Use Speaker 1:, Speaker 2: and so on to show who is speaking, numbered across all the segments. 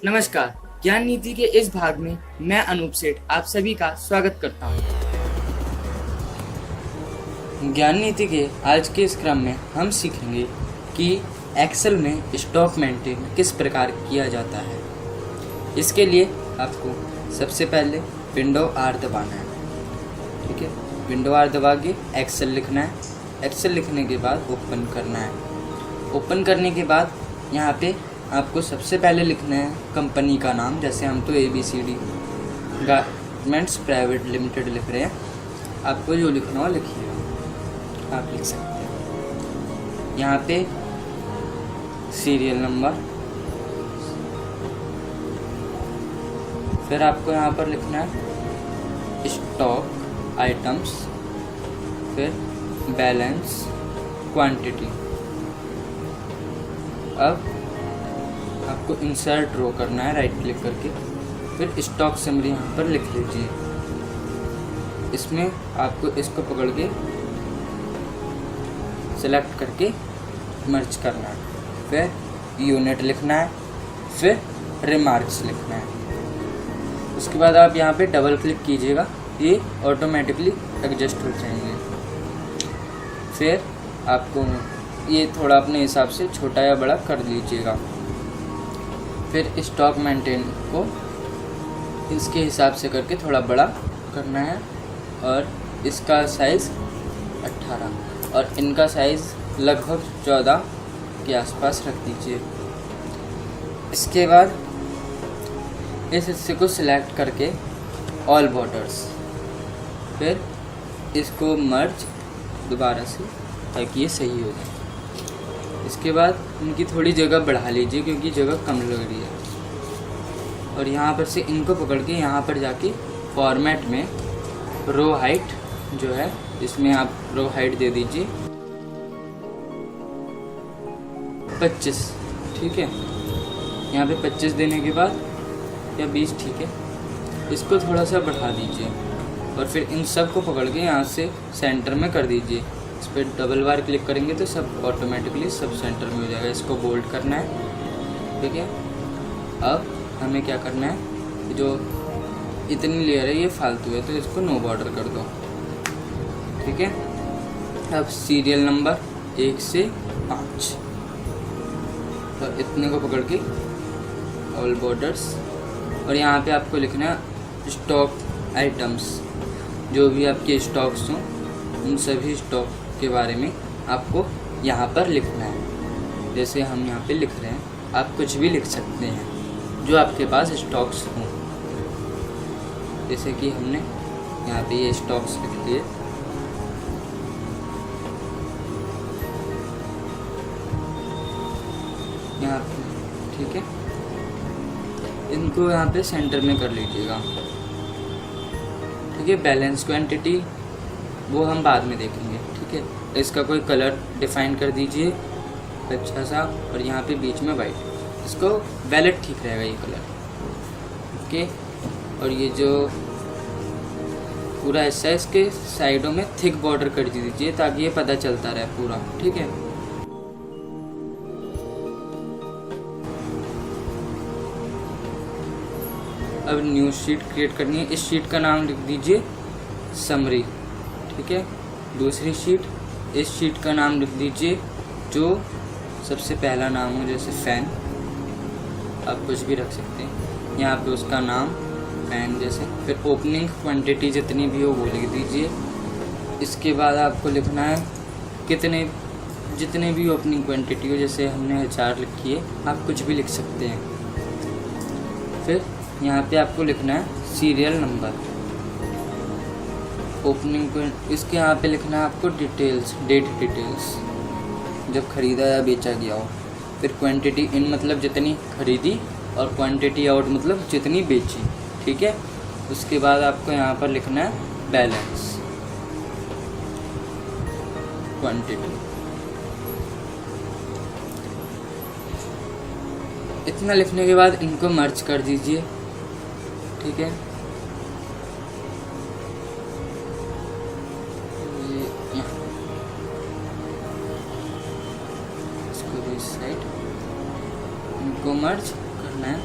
Speaker 1: नमस्कार। ज्ञान नीति के इस भाग में मैं अनूप सेठ आप सभी का स्वागत करता हूँ। ज्ञान नीति के आज के इस क्रम में हम सीखेंगे कि एक्सेल में स्टॉक मेंटेन किस प्रकार किया जाता है। इसके लिए आपको सबसे पहले विंडो आर दबाना है। ठीक है, विंडो आर दबा के एक्सेल लिखना है। एक्सेल लिखने के बाद ओपन करना है। ओपन करने के बाद यहाँ पे आपको सबसे पहले लिखना है कंपनी का नाम। जैसे हम तो ABCD गारमेंट्स प्राइवेट लिमिटेड लिख रहे हैं, आपको जो लिखना हो लिखिएगा, आप लिख सकते हैं। यहाँ पे सीरियल नंबर, फिर आपको यहाँ पर लिखना है स्टॉक आइटम्स, फिर बैलेंस, क्वांटिटी। अब आपको इंसर्ट रो करना है राइट क्लिक करके, फिर स्टॉक समरी यहाँ पर लिख लीजिए। इसमें आपको इसको पकड़ के सेलेक्ट करके मर्ज करना है, फिर यूनिट लिखना है, फिर रिमार्क्स लिखना है। उसके बाद आप यहाँ पे डबल क्लिक कीजिएगा, ये ऑटोमेटिकली एडजस्ट हो जाएंगे। फिर आपको ये थोड़ा अपने हिसाब से छोटा या बड़ा कर लीजिएगा। फिर स्टॉक मेंटेन को इसके हिसाब से करके थोड़ा बड़ा करना है, और इसका साइज़ 18 और इनका साइज़ लगभग 14 के आसपास रख दीजिए। इसके बाद इस हिस्से को सिलेक्ट करके ऑल बॉर्डर्स, फिर इसको मर्ज दोबारा से ताकि ये सही हो जाए। इसके बाद इनकी थोड़ी जगह बढ़ा लीजिए क्योंकि जगह कम लग रही है, और यहाँ पर से इनको पकड़ के यहाँ पर जाके फॉर्मेट में रो हाइट जो है इसमें आप रो हाइट दे दीजिए 25। ठीक है, यहाँ पे 25 देने के बाद या 20, ठीक है, इसको थोड़ा सा बढ़ा दीजिए और फिर इन सब को पकड़ के यहाँ से सेंटर में कर दीजिए। इस पर डबल बार क्लिक करेंगे तो सब ऑटोमेटिकली सब सेंटर में हो जाएगा। इसको बोल्ड करना है। ठीक है, अब हमें क्या करना है, जो इतनी लेयर है ये फालतू है तो इसको नो बॉर्डर कर दो। ठीक है, अब सीरियल नंबर 1 से 5, तो इतने को पकड़ के ऑल बॉर्डर्स, और यहाँ पे आपको लिखना है स्टॉक आइटम्स। जो भी आपके स्टॉक्स हों उन सभी स्टॉक के बारे में आपको यहाँ पर लिखना है। जैसे हम यहाँ पे लिख रहे हैं, आप कुछ भी लिख सकते हैं जो आपके पास स्टॉक्स हों। जैसे कि हमने यहाँ पे ये स्टॉक्स लिख लिए। यहाँ पे ठीक है, इनको यहाँ पे सेंटर में कर लीजिएगा। ठीक है, बैलेंस क्वांटिटी वो हम बाद में देखेंगे। ठीक है, इसका कोई कलर डिफाइन कर दीजिए अच्छा सा, और यहाँ पे बीच में वाइट, इसको वैलेट ठीक रहेगा ये कलर। ओके, और ये जो पूरा हिस्सा है इसके साइडों में थिक बॉर्डर कर दीजिए ताकि ये पता चलता रहे पूरा। ठीक है, अब न्यू शीट क्रिएट करनी है। इस शीट का नाम लिख दीजिए समरी। ठीक है, दूसरी शीट, इस शीट का नाम लिख दीजिए जो सबसे पहला नाम हो, जैसे फैन, आप कुछ भी रख सकते हैं यहाँ पे उसका नाम फैन जैसे। फिर ओपनिंग क्वांटिटी जितनी भी हो वो लिख दीजिए। इसके बाद आपको लिखना है जितने भी ओपनिंग क्वांटिटी हो, जैसे हमने 1000 लिखी है, आप कुछ भी लिख सकते हैं। फिर यहाँ पे आपको लिखना है सीरियल नंबर, ओपनिंग को इसके यहाँ पे लिखना है आपको डिटेल्स, डेट डिटेल्स जब ख़रीदा या बेचा गया हो। फिर क्वांटिटी इन मतलब जितनी खरीदी, और क्वांटिटी आउट मतलब जितनी बेची। ठीक है, उसके बाद आपको यहाँ पर लिखना है बैलेंस क्वांटिटी। इतना लिखने के बाद इनको मर्ज कर दीजिए। ठीक है, इसको भी इस साइड इनको मर्ज करना है।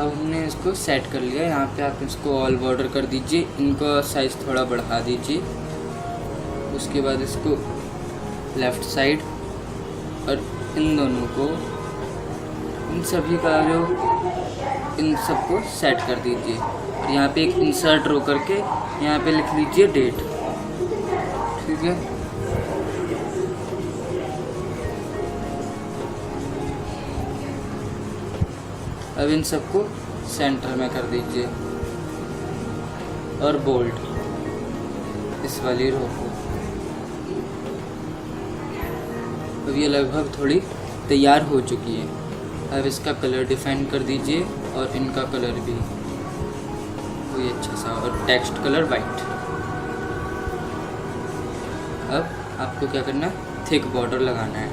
Speaker 1: अब हमने इसको सेट कर लिया। यहाँ पे आप इसको ऑल बॉर्डर कर दीजिए, इनका साइज़ थोड़ा बढ़ा दीजिए। उसके बाद इसको लेफ़्ट साइड और इन दोनों को, इन सभी का जो, इन सबको सेट कर दीजिए। और यहाँ पे एक इंसर्ट रो करके यहाँ पे लिख लीजिए डेट। ठीक है, अब इन सबको सेंटर में कर दीजिए और बोल्ड इस वाली रो को। अब ये लगभग थोड़ी तैयार हो चुकी है। अब इसका कलर डिफाइन कर दीजिए और इनका कलर भी कोई अच्छा सा, और टेक्स्ट कलर वाइट। अब आपको क्या करना है, थिक बॉर्डर लगाना है।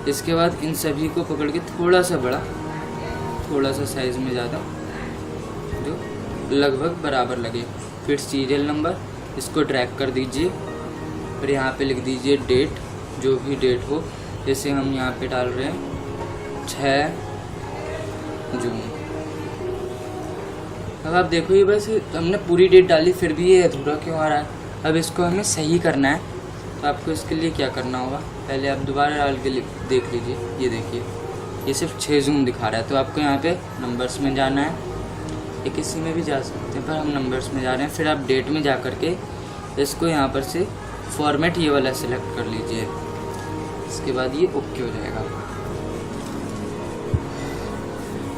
Speaker 1: इसके बाद इन सभी को पकड़ के थोड़ा सा बड़ा, थोड़ा सा साइज़ में ज़्यादा, जो लगभग बराबर लगे। फिर सीरियल नंबर, इसको ड्रैग कर दीजिए और यहाँ पे लिख दीजिए डेट, जो भी डेट हो। जैसे हम यहाँ पे डाल रहे हैं 6 जून। अब आप देखो ये बस हमने पूरी डेट डाली, फिर भी ये अधूरा क्यों आ रहा है। अब इसको हमें सही करना है, तो आपको इसके लिए क्या करना होगा, पहले आप दोबारा डाल के देख लीजिए। ये देखिए, ये सिर्फ 6 जून दिखा रहा है। तो आपको यहाँ पे नंबर्स में जाना है, या किसी में भी जा सकते हैं, पर हम नंबर्स में जा रहे हैं। फिर आप डेट में जा कर के इसको यहाँ पर से फॉर्मेट ये वाला सिलेक्ट कर लीजिए। इसके बाद ये ओके हो जाएगा।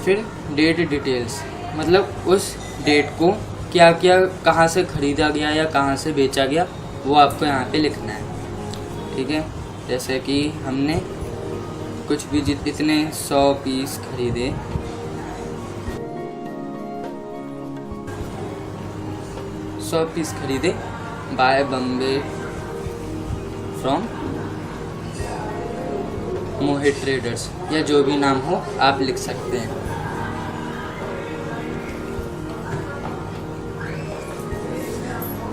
Speaker 1: फिर डेट डिटेल्स, मतलब उस डेट को क्या क्या, कहाँ से ख़रीदा गया या कहाँ से बेचा गया, वो आपको यहाँ पे लिखना है। ठीक है, जैसे कि हमने कुछ भी इतने 100 पीस खरीदे, 100 पीस खरीदे buy Bombay from Mohit traders, या जो भी नाम हो आप लिख सकते हैं।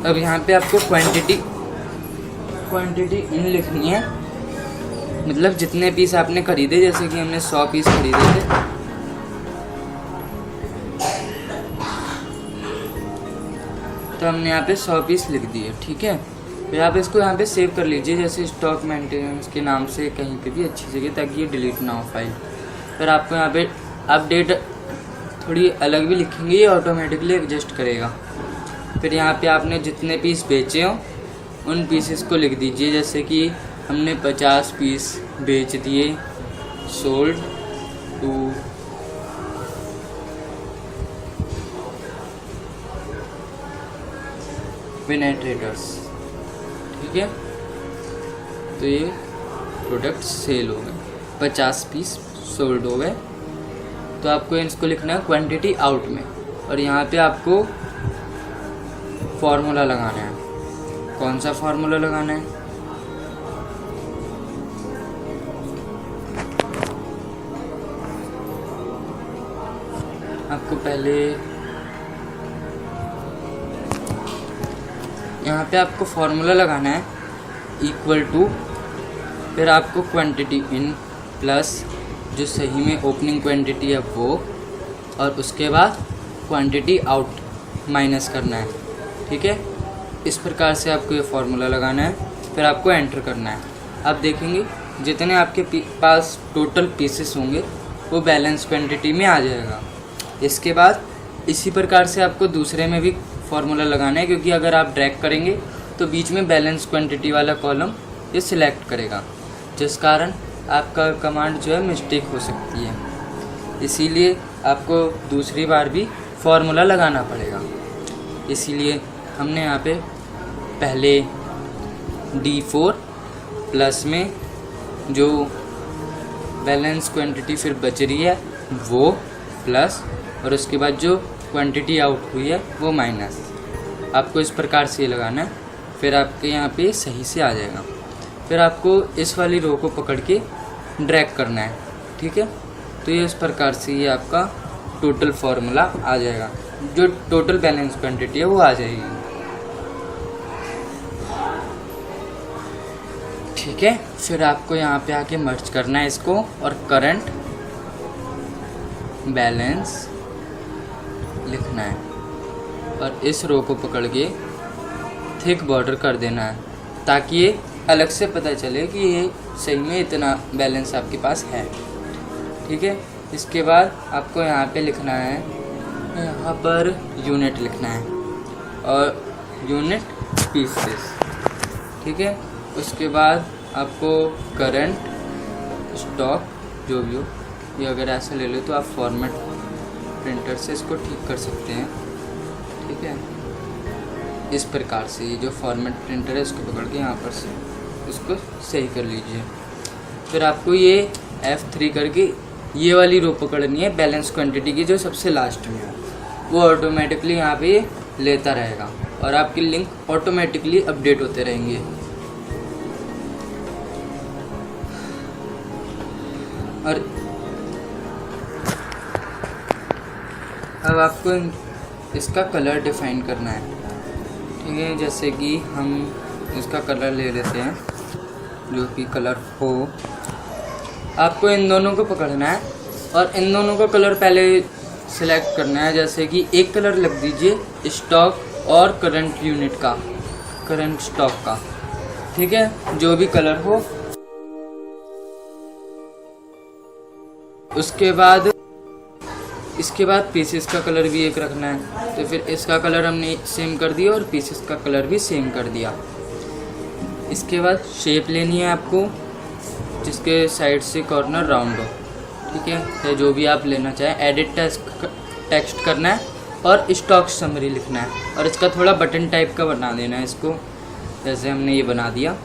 Speaker 1: अब यहाँ पे आपको क्वांटिटी इन लिखनी है, मतलब जितने पीस आपने खरीदे। जैसे कि हमने 100 पीस खरीदे थे, तो हमने यहाँ पे 100 पीस लिख दिए। ठीक है, फिर आप इसको यहाँ पे सेव कर लीजिए, जैसे स्टॉक मेंटेनेंस के नाम से कहीं पे भी अच्छी जगह, ताकि ये डिलीट ना हो फाइल। फिर आपको यहाँ पे आप डेट थोड़ी अलग भी लिखेंगे, ये ऑटोमेटिकली एडजस्ट करेगा। फिर यहाँ पे आपने जितने पीस बेचे हो उन पीसेस को लिख दीजिए। जैसे कि हमने 50 पीस बेच दिए, सोल्ड टू विनय ट्रेडर्स। ठीक है, तो ये प्रोडक्ट सेल हो गए, 50 पीस सोल्ड हो गए। तो आपको इसको लिखना है क्वांटिटी आउट में, और यहाँ पे आपको फॉर्मूला लगाना है। कौन सा फॉर्मूला लगाना है, आपको पहले यहाँ पे आपको फॉर्मूला लगाना है इक्वल टू, फिर आपको क्वांटिटी इन प्लस जो सही में ओपनिंग क्वांटिटी है वो, और उसके बाद क्वांटिटी आउट माइनस करना है। ठीक है, इस प्रकार से आपको ये फार्मूला लगाना है। फिर आपको एंटर करना है। आप देखेंगे जितने आपके पास टोटल पीसेस होंगे वो बैलेंस क्वांटिटी में आ जाएगा। इसके बाद इसी प्रकार से आपको दूसरे में भी फार्मूला लगाना है, क्योंकि अगर आप ड्रैग करेंगे तो बीच में बैलेंस क्वांटिटी वाला कॉलम ये सिलेक्ट करेगा, जिस कारण आपका कमांड जो है मिस्टेक हो सकती है। इसीलिए आपको दूसरी बार भी फार्मूला लगाना पड़ेगा। इसीलिए हमने यहाँ पे पहले D4 प्लस में जो बैलेंस क्वांटिटी फिर बच रही है वो प्लस, और उसके बाद जो क्वांटिटी आउट हुई है वो माइनस। आपको इस प्रकार से लगाना है, फिर आपके यहाँ पे सही से आ जाएगा। फिर आपको इस वाली रो को पकड़ के ड्रैग करना है। ठीक है, तो ये इस प्रकार से ये आपका टोटल फार्मूला आ जाएगा, जो टोटल बैलेंस क्वांटिटी है वो आ जाएगी। ठीक है, फिर आपको यहाँ पे आके मर्ज करना है इसको, और करंट बैलेंस लिखना है और इस रो को पकड़ के थिक बॉर्डर कर देना है ताकि ये अलग से पता चले कि ये सही में इतना बैलेंस आपके पास है। ठीक है, इसके बाद आपको यहाँ पे लिखना है, यहाँ पर यूनिट लिखना है और यूनिट पीसेस। ठीक है, उसके बाद आपको करंट स्टॉक जो भी हो, ये अगर ऐसा ले लो तो आप फॉर्मेट प्रिंटर से इसको ठीक कर सकते हैं। ठीक है, इस प्रकार से ये जो फॉर्मेट प्रिंटर है इसको पकड़ के यहाँ पर से इसको सही कर लीजिए। फिर आपको ये F3 करके ये वाली रो पकड़नी है बैलेंस क्वांटिटी की जो सबसे लास्ट में है, वो ऑटोमेटिकली यहाँ पे लेता रहेगा और आपके लिंक ऑटोमेटिकली अपडेट होते रहेंगे। और अब आपको इसका कलर डिफाइन करना है। ठीक है, जैसे कि हम इसका कलर ले लेते हैं जो कि कलर हो। आपको इन दोनों को पकड़ना है और इन दोनों का कलर पहले सिलेक्ट करना है। जैसे कि एक कलर लग दीजिए स्टॉक और करंट यूनिट का, करंट स्टॉक का। ठीक है, जो भी कलर हो। इसके बाद पीसेस का कलर भी एक रखना है, तो फिर इसका कलर हमने सेम कर दिया और पीसेस का कलर भी सेम कर दिया। इसके बाद शेप लेनी है आपको जिसके साइड से कॉर्नर राउंड हो। ठीक है, तो जो भी आप लेना चाहें, एडिट टेक्स्ट करना है और स्टॉक समरी लिखना है और इसका थोड़ा बटन टाइप का बना देना है इसको, जैसे हमने ये बना दिया।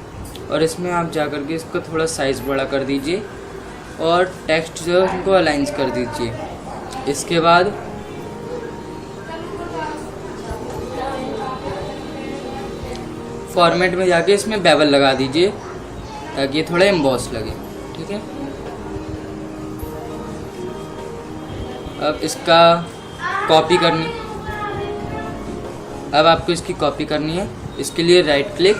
Speaker 1: और इसमें आप जा कर के इसको थोड़ा साइज़ बड़ा कर दीजिए और टेक्स्ट जो है उनको अलाइन कर दीजिए। इसके बाद फॉर्मेट में जाके इसमें बेवल लगा दीजिए ताकि ये थोड़ा एम्बॉस लगे। ठीक है, अब इसका कॉपी करनी, अब आपको इसकी कॉपी करनी है। इसके लिए राइट क्लिक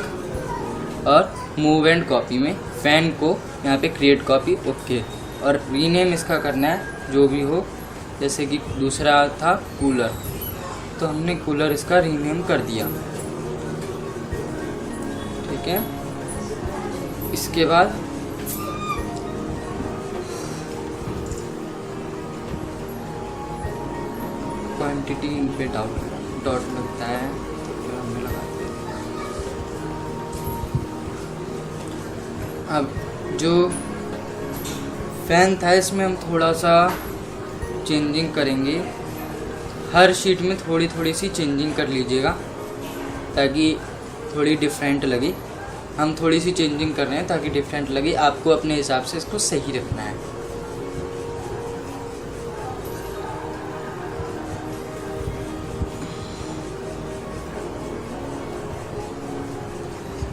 Speaker 1: और मूव एंड कॉपी में फैन को यहाँ पे क्रिएट कॉपी, ओके। और रीनेम इसका करना है जो भी हो, जैसे कि दूसरा था कूलर, तो हमने कूलर इसका रीनेम कर दिया। ठीक है, इसके बाद क्वांटिटी इन पे डॉट लगता है, तो हमने लगा दिया। अब जो फैन था इसमें हम थोड़ा सा चेंजिंग करेंगे। हर शीट में थोड़ी थोड़ी सी चेंजिंग कर लीजिएगा ताकि थोड़ी डिफरेंट लगे। हम थोड़ी सी चेंजिंग कर रहे हैं ताकि डिफरेंट लगे, आपको अपने हिसाब से इसको सही रखना है।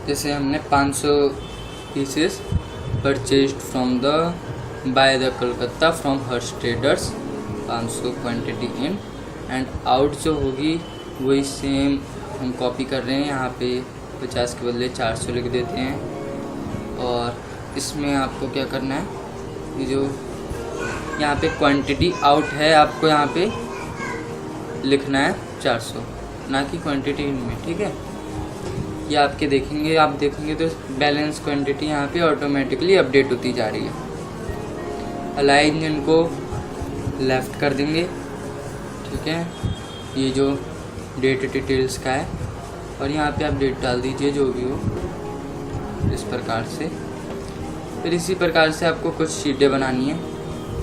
Speaker 1: जैसे हमने 500 pieces purchased from the by the Calcutta from Harsh traders, 500 quantity in and out जो होगी वही सेम हम कॉपी कर रहे हैं। यहाँ पे 50 के बदले 400 लिख देते हैं। और इसमें आपको क्या करना है, ये जो यहाँ पे क्वांटिटी आउट है आपको यहाँ पे लिखना है 400, ना कि क्वांटिटी इन में। ठीक है, ये आप देखेंगे तो बैलेंस क्वांटिटी यहाँ पे ऑटोमेटिकली अपडेट होती जा रही है। अलाइन इनको लेफ़्ट कर देंगे। ठीक है, ये जो डेट डिटेल्स का है और यहाँ पे आप डेट डाल दीजिए जो भी हो इस प्रकार से। फिर इसी प्रकार से आपको कुछ शीटें बनानी है,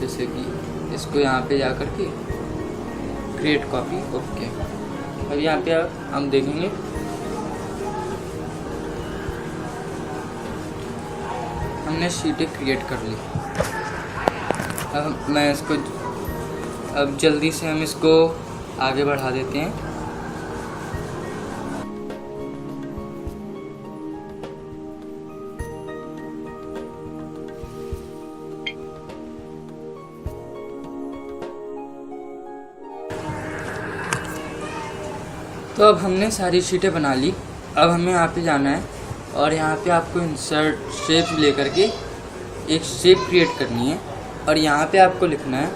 Speaker 1: जैसे कि इसको यहाँ पे जा कर के क्रिएट कॉपी, ओके। अब यहाँ पे हम देखेंगे हमने शीटें क्रिएट कर ली। अब जल्दी से हम इसको आगे बढ़ा देते हैं। तो अब हमने सारी शीटें बना ली। अब हमें यहाँ पे जाना है और यहाँ पे आपको इंसर्ट शेप ले करके एक शेप क्रिएट करनी है और यहाँ पे आपको लिखना है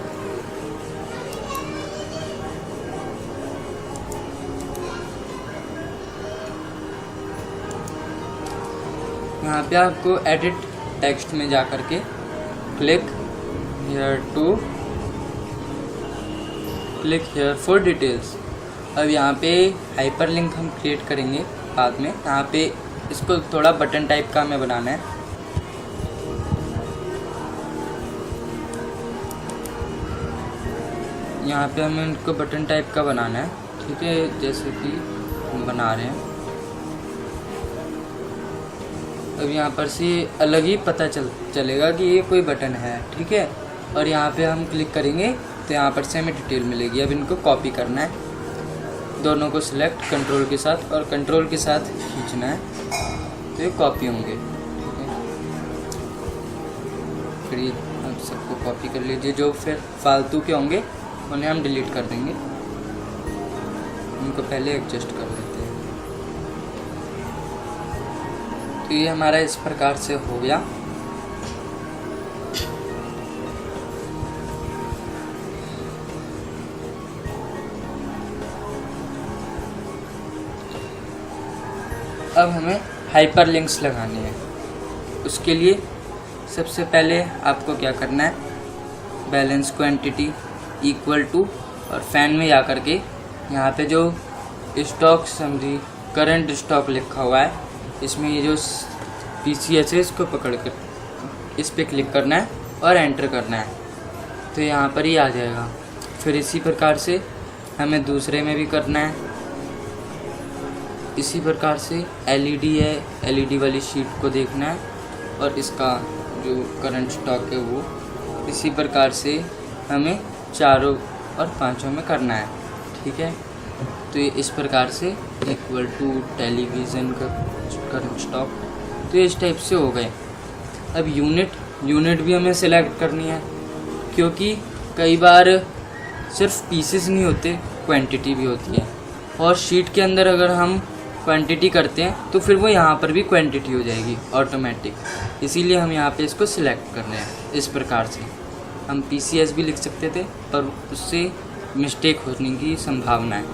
Speaker 1: यहाँ पे आपको एडिट टेक्स्ट में जा कर के क्लिक हियर फॉर डिटेल्स। अब यहाँ पे हाइपरलिंक हम क्रिएट करेंगे बाद में। यहाँ पे इसको थोड़ा बटन टाइप का हमें बनाना है। यहाँ पे हमें इनको बटन टाइप का बनाना है, ठीक है, जैसे कि हम बना रहे हैं। अब यहाँ पर से अलग ही पता चलेगा कि ये कोई बटन है, ठीक है। और यहाँ पे हम क्लिक करेंगे तो यहाँ पर से हमें डिटेल मिलेगी। अब इनको कॉपी करना है, दोनों को सिलेक्ट कंट्रोल के साथ और कंट्रोल के साथ खींचना है तो ये कॉपी होंगे। फिर ये आप सबको कॉपी कर लीजिए। जो फिर फालतू के होंगे उन्हें हम डिलीट कर देंगे। उनको पहले एडजस्ट कर लेते हैं। तो ये हमारा इस प्रकार से हो गया। अब हमें हाइपरलिंक्स लगानी है। उसके लिए सबसे पहले आपको क्या करना है, बैलेंस क्वांटिटी इक्वल टू और फैन में जा कर के यहाँ पे जो स्टॉक समरी करंट स्टॉक लिखा हुआ है, इसमें ये जो PCS है इसको पकड़ कर इस पर क्लिक करना है और एंटर करना है तो यहाँ पर ही आ जाएगा। फिर इसी प्रकार से हमें दूसरे में भी करना है। इसी प्रकार से LED है, LED वाली शीट को देखना है और इसका जो करंट स्टॉक है वो इसी प्रकार से हमें चारों और पांचों में करना है, ठीक है। तो ये इस प्रकार से इक्वल टू टेलीविज़न का करंट स्टॉक, तो इस टाइप से हो गए। अब यूनिट भी हमें सिलेक्ट करनी है, क्योंकि कई बार सिर्फ पीसेस नहीं होते, क्वांटिटी भी होती है। और शीट के अंदर अगर हम क्वांटिटी करते हैं तो फिर वो यहाँ पर भी क्वांटिटी हो जाएगी ऑटोमेटिक। इसीलिए हम यहाँ पे इसको सिलेक्ट कर रहे हैं। इस प्रकार से हम PCS भी लिख सकते थे पर उससे मिस्टेक होने की संभावना है,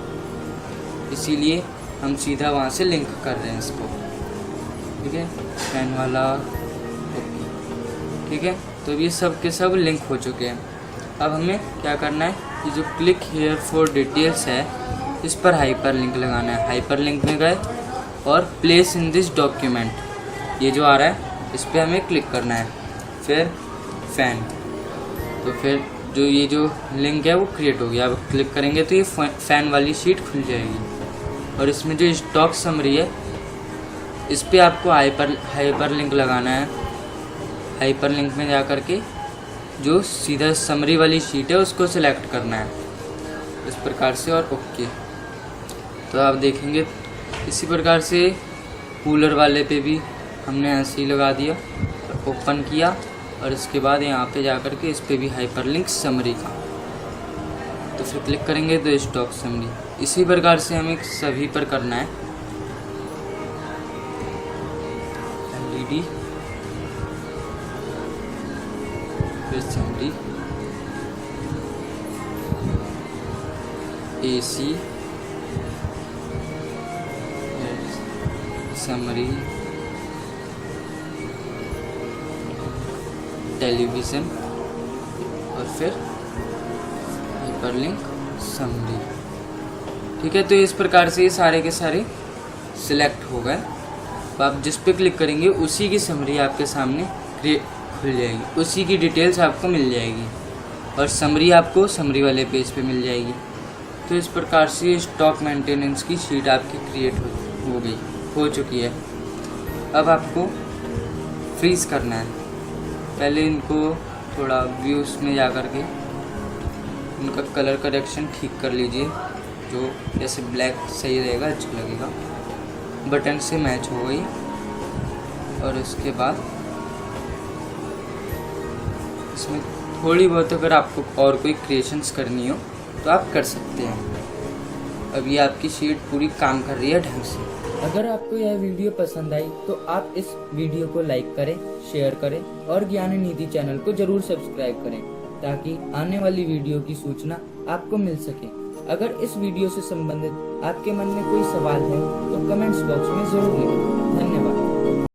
Speaker 1: इसीलिए हम सीधा वहाँ से लिंक कर रहे हैं इसको, ठीक है। फैन वाला ओके, ठीक है। तो ये सब के सब लिंक हो चुके हैं। अब हमें क्या करना है, ये जो क्लिक हियर फॉर डिटेल्स है इस पर हाइपरलिंक लगाना है। हाइपरलिंक में गए और प्लेस इन दिस डॉक्यूमेंट, ये जो आ रहा है इस पर हमें क्लिक करना है। फिर फैन, तो फिर जो ये जो लिंक है वो क्रिएट हो गया। अब क्लिक करेंगे तो ये फैन वाली शीट खुल जाएगी। और इसमें जो स्टॉक समरी है इस पर आपको हाइपरलिंक लगाना है। हाइपरलिंक में जा कर के जो सीधा समरी वाली शीट है उसको सिलेक्ट करना है इस प्रकार से और ओके। तो आप देखेंगे इसी प्रकार से कूलर वाले पे भी हमने ऐसे ही लगा दिया, ओपन किया और इसके बाद यहाँ पे जा कर के इस पे भी हाइपरलिंक समरी का, तो फिर क्लिक करेंगे तो स्टॉक समरी। इसी प्रकार से हमें सभी पर करना है। LED फिर समरी, AC समरी, टेलीविज़न और फिर हाइपरलिंक समरी, ठीक है। तो इस प्रकार से ये सारे के सारे सिलेक्ट हो गए। तो आप जिस पे क्लिक करेंगे उसी की समरी आपके सामने खुल जाएगी, उसी की डिटेल्स आपको मिल जाएगी और समरी आपको समरी वाले पेज पे मिल जाएगी। तो इस प्रकार से स्टॉक मेंटेनेंस की शीट आपकी क्रिएट हो चुकी है। अब आपको फ्रीज करना है। पहले इनको थोड़ा व्यूज में जा कर के इनका कलर करेक्शन ठीक कर लीजिए, जो जैसे ब्लैक सही रहेगा, अच्छा लगेगा। बटन से मैच हो गई और इसके बाद इसमें थोड़ी बहुत अगर आपको और कोई क्रिएशंस करनी हो तो आप कर सकते हैं। अब ये आपकी शीट पूरी काम कर रही है ढंग से।
Speaker 2: अगर आपको यह वीडियो पसंद आई तो आप इस वीडियो को लाइक करें, शेयर करें और ज्ञान निधि चैनल को जरूर सब्सक्राइब करें ताकि आने वाली वीडियो की सूचना आपको मिल सके। अगर इस वीडियो से संबंधित आपके मन में कोई सवाल है तो कमेंट्स बॉक्स में जरूर लिखें। धन्यवाद।